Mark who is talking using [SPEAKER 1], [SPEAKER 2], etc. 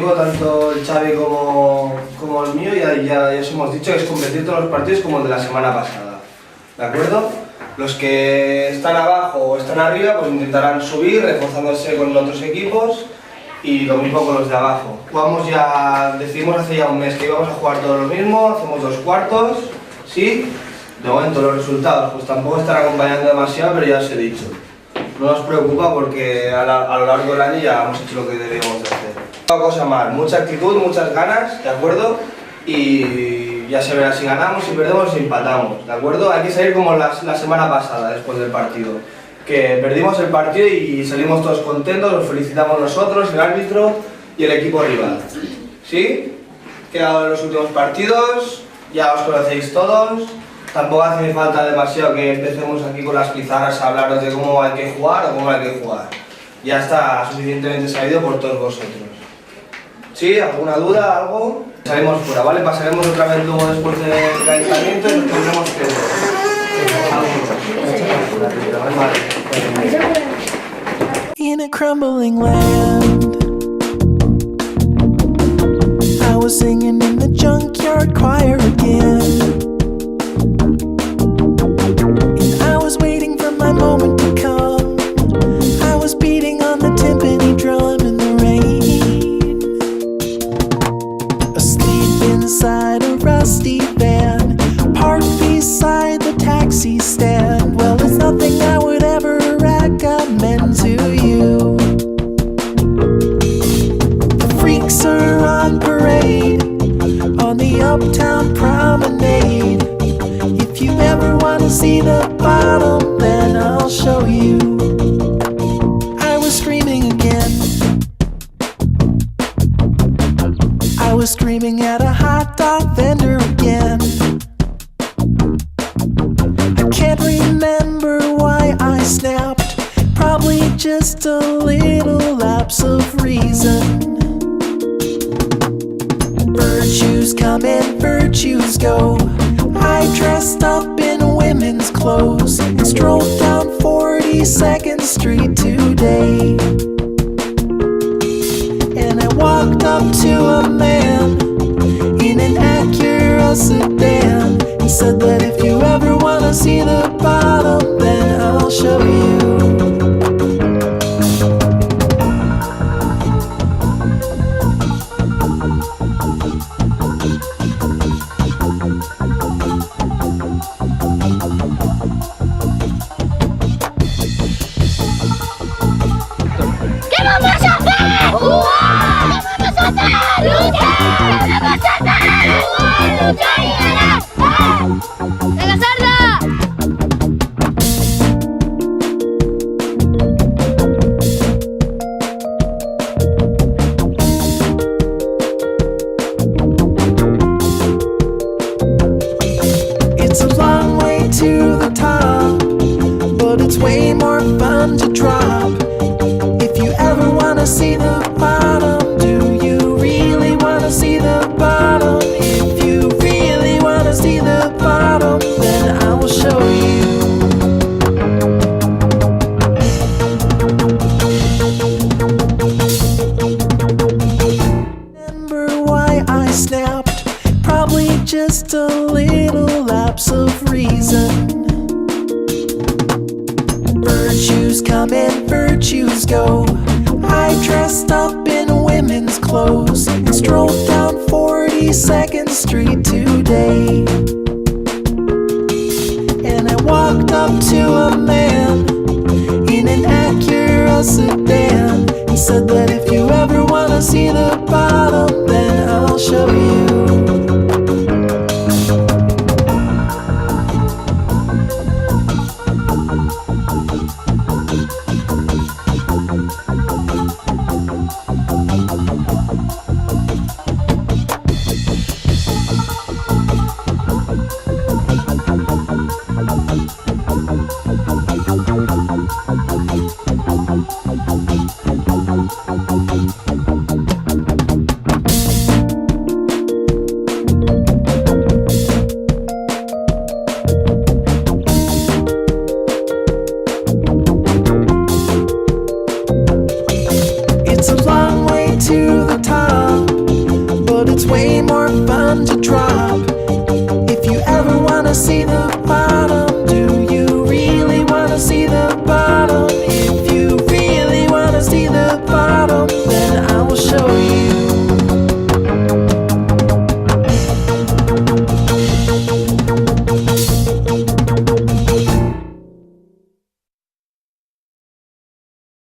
[SPEAKER 1] objetivo, tanto el Xavi como el mío, ya os hemos dicho, que es competir todos los partidos como el de la semana pasada, ¿de acuerdo? Los que están abajo o están arriba pues intentarán subir, reforzándose con otros equipos, y lo mismo con los de abajo. Decidimos hace ya un mes que íbamos a jugar todo lo mismo, hacemos 2 cuartos, ¿sí? De momento los resultados pues tampoco están acompañando demasiado, pero ya os he dicho. No nos preocupa porque a lo largo del año ya hemos hecho lo que debíamos de hacer. Una cosa más, mucha actitud, muchas ganas, ¿de acuerdo? Y ya se verá si ganamos, si perdemos, si empatamos, ¿de acuerdo? Hay que salir como la semana pasada, después del partido. Que perdimos el partido y salimos todos contentos, nos felicitamos nosotros, el árbitro y el equipo rival. ¿Sí? Quedan los últimos partidos, ya os conocéis todos. Tampoco hace falta demasiado que empecemos aquí con las pizarras a hablaros de cómo hay que jugar o cómo hay que jugar. Ya está suficientemente sabido por todos vosotros. ¿Sí? ¿Alguna duda? ¿Algo? Salimos fuera, ¿vale? Pasaremos otra vez luego después del calentamiento y nos tendremos que...
[SPEAKER 2] In a crumbling land, I was singing in the junkyard choir again. I was waiting for my moment to come. I was beating on the timpani drum in the rain, asleep inside a rusty van, parked beside the taxi stand. Well, it's nothing I would ever recommend to you. The freaks are on parade on the uptown promenade. If you ever want to see the bottom, then I'll show you. I was screaming again. I was screaming at a hot dog vendor again. I can't remember why I snapped. Probably just a little lapse of reason. Virtues come and virtues go. I dressed up in women's clothes and strolled down 42nd Street today. And I walked up to a man in an Acura sedan and said that if you ever want to see the bottom, then I'll show you. It's a long way to the top, but it's way more fun to drop. If you ever want to see the bottom, do you really want to see the bottom? If you really want to see the bottom, then I will show you. Remember why I snapped? Probably just a little lapse of reason. Virtues come and virtues go. I dressed up in women's clothes and strolled down 42nd Street today. And I walked up to a man in an Acura sedan and said that if you ever want to see the bottom, then I'll show you.